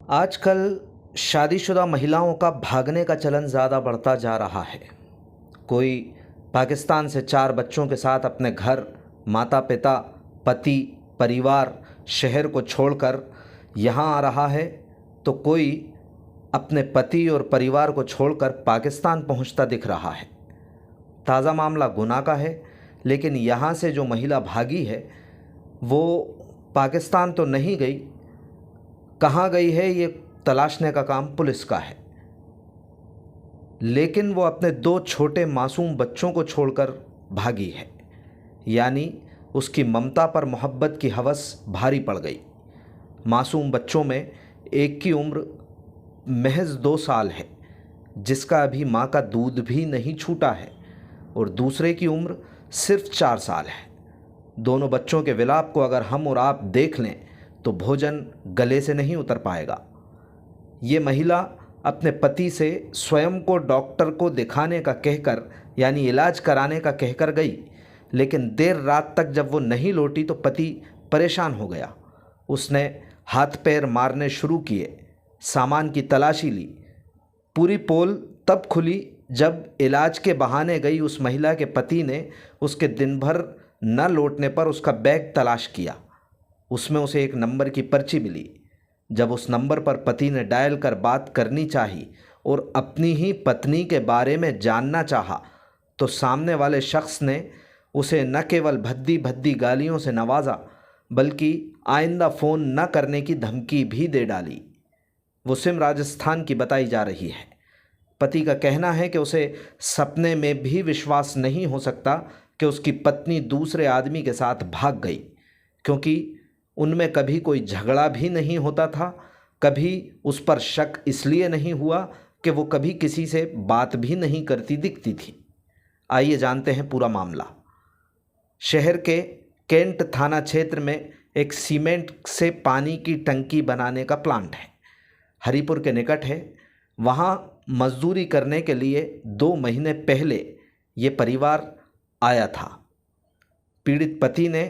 आजकल शादीशुदा महिलाओं का भागने का चलन ज़्यादा बढ़ता जा रहा है। कोई पाकिस्तान से 4 बच्चों के साथ अपने घर, माता पिता, पति, परिवार, शहर को छोड़कर यहाँ आ रहा है, तो कोई अपने पति और परिवार को छोड़कर पाकिस्तान पहुँचता दिख रहा है। ताज़ा मामला गुना का है, लेकिन यहाँ से जो महिला भागी है वो पाकिस्तान तो नहीं गई, कहाँ गई है ये तलाशने का काम पुलिस का है। लेकिन वो अपने 2 छोटे मासूम बच्चों को छोड़कर भागी है, यानी उसकी ममता पर मोहब्बत की हवस भारी पड़ गई। मासूम बच्चों में एक की उम्र महज 2 साल है, जिसका अभी माँ का दूध भी नहीं छूटा है, और दूसरे की उम्र सिर्फ 4 साल है। दोनों बच्चों के विलाप को अगर हम और आप देख लें तो भोजन गले से नहीं उतर पाएगा। ये महिला अपने पति से स्वयं को डॉक्टर को दिखाने का कहकर, यानी इलाज कराने का कहकर गई, लेकिन देर रात तक जब वो नहीं लौटी तो पति परेशान हो गया। उसने हाथ पैर मारने शुरू किए, सामान की तलाशी ली। पूरी पोल तब खुली जब इलाज के बहाने गई उस महिला के पति ने उसके दिन भर न लौटने पर उसका बैग तलाश किया। उसमें उसे एक नंबर की पर्ची मिली। जब उस नंबर पर पति ने डायल कर बात करनी चाही और अपनी ही पत्नी के बारे में जानना चाहा, तो सामने वाले शख्स ने उसे न केवल भद्दी भद्दी गालियों से नवाजा, बल्कि आइंदा फ़ोन न करने की धमकी भी दे डाली। वो सिम राजस्थान की बताई जा रही है। पति का कहना है कि उसे सपने में भी विश्वास नहीं हो सकता कि उसकी पत्नी दूसरे आदमी के साथ भाग गई, क्योंकि उनमें कभी कोई झगड़ा भी नहीं होता था। कभी उस पर शक इसलिए नहीं हुआ कि वो कभी किसी से बात भी नहीं करती दिखती थी। आइए जानते हैं पूरा मामला। शहर के कैंट थाना क्षेत्र में एक सीमेंट से पानी की टंकी बनाने का प्लांट है, हरिपुर के निकट है। वहाँ मजदूरी करने के लिए 2 महीने पहले ये परिवार आया था। पीड़ित पति ने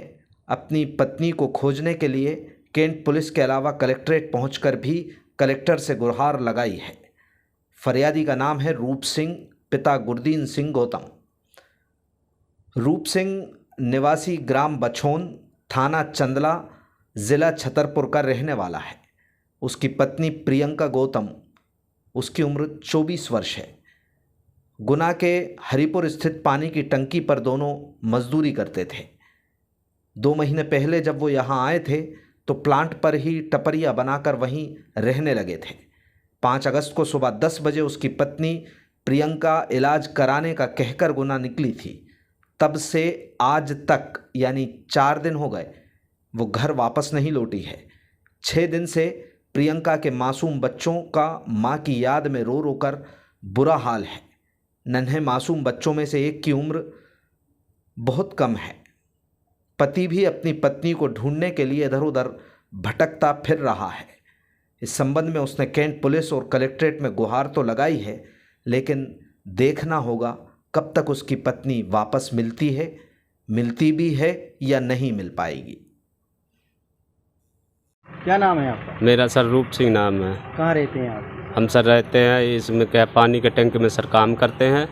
अपनी पत्नी को खोजने के लिए कैंट पुलिस के अलावा कलेक्ट्रेट पहुंचकर भी कलेक्टर से गुहार लगाई है। फरियादी का नाम है रूप सिंह, पिता गुरदीन सिंह गौतम। रूप सिंह निवासी ग्राम बछौन, थाना चंदला, ज़िला छतरपुर का रहने वाला है। उसकी पत्नी प्रियंका गौतम, उसकी उम्र 24 वर्ष है। गुना के हरिपुर स्थित पानी की टंकी पर दोनों मजदूरी करते थे। 2 महीने पहले जब वो यहाँ आए थे तो प्लांट पर ही टपरिया बनाकर वहीं रहने लगे थे। 5 अगस्त को सुबह 10 बजे उसकी पत्नी प्रियंका इलाज कराने का कहकर गुना निकली थी। तब से आज तक यानी 4 दिन हो गए वो घर वापस नहीं लौटी है। 6 दिन से प्रियंका के मासूम बच्चों का माँ की याद में रो रो कर बुरा हाल है। नन्हे मासूम बच्चों में से एक की उम्र बहुत कम है। पति भी अपनी पत्नी को ढूंढने के लिए इधर उधर भटकता फिर रहा है। इस संबंध में उसने कैंट पुलिस और कलेक्ट्रेट में गुहार तो लगाई है, लेकिन देखना होगा कब तक उसकी पत्नी वापस मिलती भी है या नहीं मिल पाएगी। क्या नाम है आपका? मेरा सर रूप सिंह नाम है। कहाँ रहते हैं आप? हम सर रहते हैं इसमें क्या पानी के टंकी में सर काम करते हैं।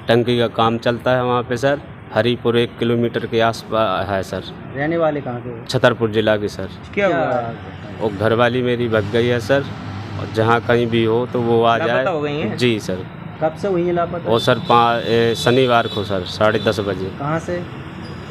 टंकी का काम चलता है वहाँ पे सर। हरिपुर 1 किलोमीटर के आसपास है सर। रहने वाले कहाँ के? छतरपुर जिला की सर। क्या हुआ? वो घरवाली मेरी भग गई है सर, और जहाँ कहीं भी हो तो वो आ लापता हो गई जाए। हैं? जी सर। कब से हुई है लापता? वो सर शनिवार को सर 10:30 बजे। कहाँ से?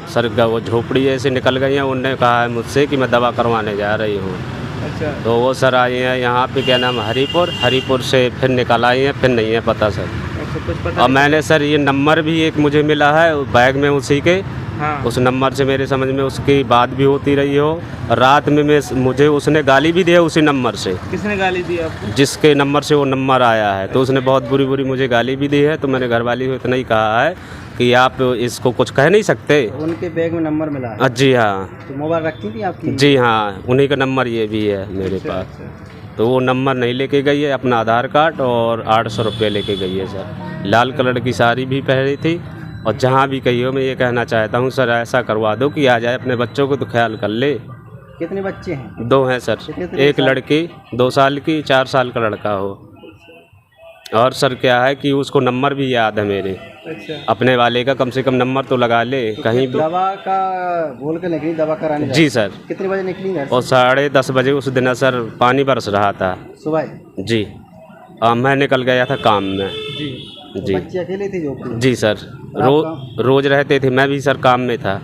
सर वो झोपड़ी ऐसे निकल गई हैं। उनने कहा है मुझसे कि मैं दवा करवाने जा रही हूँ। अच्छा। तो वो सर आई हैं यहाँ पे, क्या नाम, हरिपुर से फिर निकल आई हैं, फिर नहीं है पता सर। अच्छा, कुछ पता और मैंने सर ये नंबर भी एक मुझे मिला है बैग में उसी के। हाँ। उस नंबर से मेरे समझ में उसकी बात भी होती रही हो। रात में मुझे उसने गाली भी दी है उसी नंबर से। किसने गाली दी आपको? जिसके नंबर से वो नंबर आया है, तो उसने बहुत बुरी मुझे गाली भी दी है। तो मैंने घरवाली को इतना ही कहा है कि आप इसको कुछ कह नहीं सकते। उनके बैग में नंबर मिला है? जी हाँ। तो मोबाइल रखी थी आपकी? जी हाँ, उन्हीं का नंबर ये भी है मेरे अच्छा, पास। अच्छा। तो वो नंबर नहीं लेके गई है, अपना आधार कार्ड और 800 रुपये लेके गई है सर। लाल कलर की साड़ी भी पहनी थी। और जहाँ भी कही हो, मैं ये कहना चाहता हूँ सर ऐसा करवा दो कि आ जाए, अपने बच्चों को तो ख्याल कर ले। कितने बच्चे हैं? 2 हैं सर, कितने एक साल? लड़की 2 साल की, 4 साल का लड़का हो। और सर क्या है कि उसको नंबर भी याद है मेरे, अच्छा। अपने वाले का कम से कम नंबर तो लगा ले कहीं भी। दवा का बोल के निकली, दवा कराने जा- जी सर। कितने बजे निकली घर से? और 10:30 बजे उस दिन सर पानी बरस रहा था सुबह? जी। और मैं निकल गया था काम में जी। जी। बच्चे अकेले थे जो? जी सर, रोज रहते थे, मैं भी सर काम में था,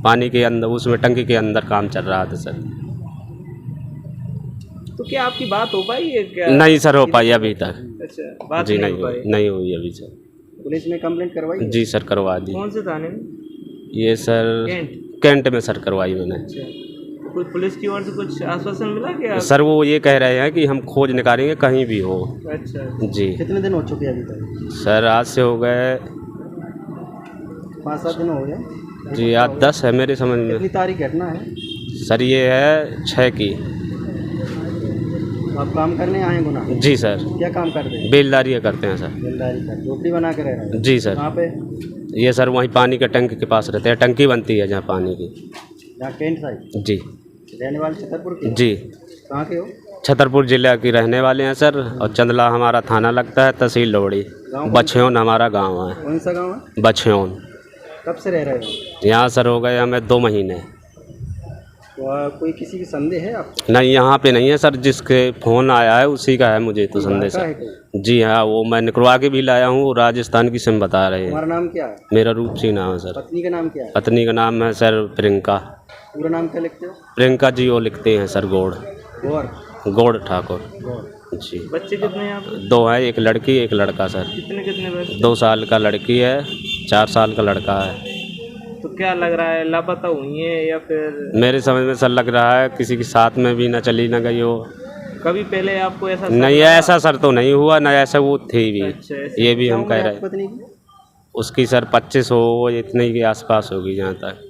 पानी के अंदर उसमें टंकी के अंदर काम चल रहा था सर। तो क्या आपकी बात हो पाई है क्या? नहीं सर हो पाई अभी तक। अच्छा, बात जी नहीं नहीं हो पाई। नहीं हुई अभी सर। पुलिस में कंप्लेंट करवाई है? जी सर करवा दी। कौन से थाने में? ये सर कैंट में सर करवाई मैंने। अच्छा, तो कोई पुलिस की ओर से कुछ आश्वासन मिला क्या? सर वो ये कह रहे हैं कि हम खोज निकालेंगे कहीं भी हो। अच्छा। जी कितने दिन हो चुके हैं अभी तक? सर आज से हो गए 5-7 दिन हो गए। जी, आज 10 है मेरे समझ में। कितनी तारीख घटना है? सर ये है 6 की। तो आप काम करने आए हैं गुना? जी सर, क्या काम करते हैं? बेलदारी करते हैं सर। बेलदारी का झोपड़ी बना के रह रहे हैं? जी सर। कहाँ पे? ये सर वहीं पानी के टंकी के पास रहते हैं, टंकी बनती है जहाँ पानी की। यहाँ कैंट साइड? जी रहने वाले छतरपुर के? जी, कहाँ के हो? छतरपुर जिला की रहने वाले हैं सर। और चंदला हमारा थाना लगता है, तहसील लोहड़ी। बछेौन हमारा गांव है। कौन सा गाँव है? बछेौन। कब से रह रहे हो? यहाँ सर हो गए हमें 2 महीने। तो कोई किसी की संदेह है आपको? नहीं यहाँ पे नहीं है सर, जिसके फ़ोन आया है उसी का है मुझे तो संदेश। लड़का है कोई? जी हाँ, वो मैं निकलवा के भी लाया हूँ, राजस्थान की सिम बता रहे हैं। तुम्हारा नाम क्या है? मेरा रूप सिंह नाम है सर। पत्नी का नाम क्या है? पत्नी का नाम है सर प्रियंका। पूरा नाम क्या लिखते हो? प्रियंका जी वो लिखते हैं सर गौड़ गौर ठाकुर। गौर। जी। बच्चे कितने हैं आपके? 2 हैं, एक लड़की एक लड़का सर। कितने बच्चे? 2 साल का लड़की है, 4 साल का लड़का है। तो क्या लग रहा है, लापता हुई है या फिर? मेरे समझ में सर लग रहा है किसी के साथ में भी ना चली ना गई हो। कभी पहले आपको ऐसा नहीं ऐसा सर तो नहीं हुआ, ना ऐसा वो थी भी। अच्छा, ऐसे ये भी हम क्या कह उम्र है रहे आपकी पत्नी की? उसकी सर 25 हो, इतने के आसपास होगी जहाँ तक।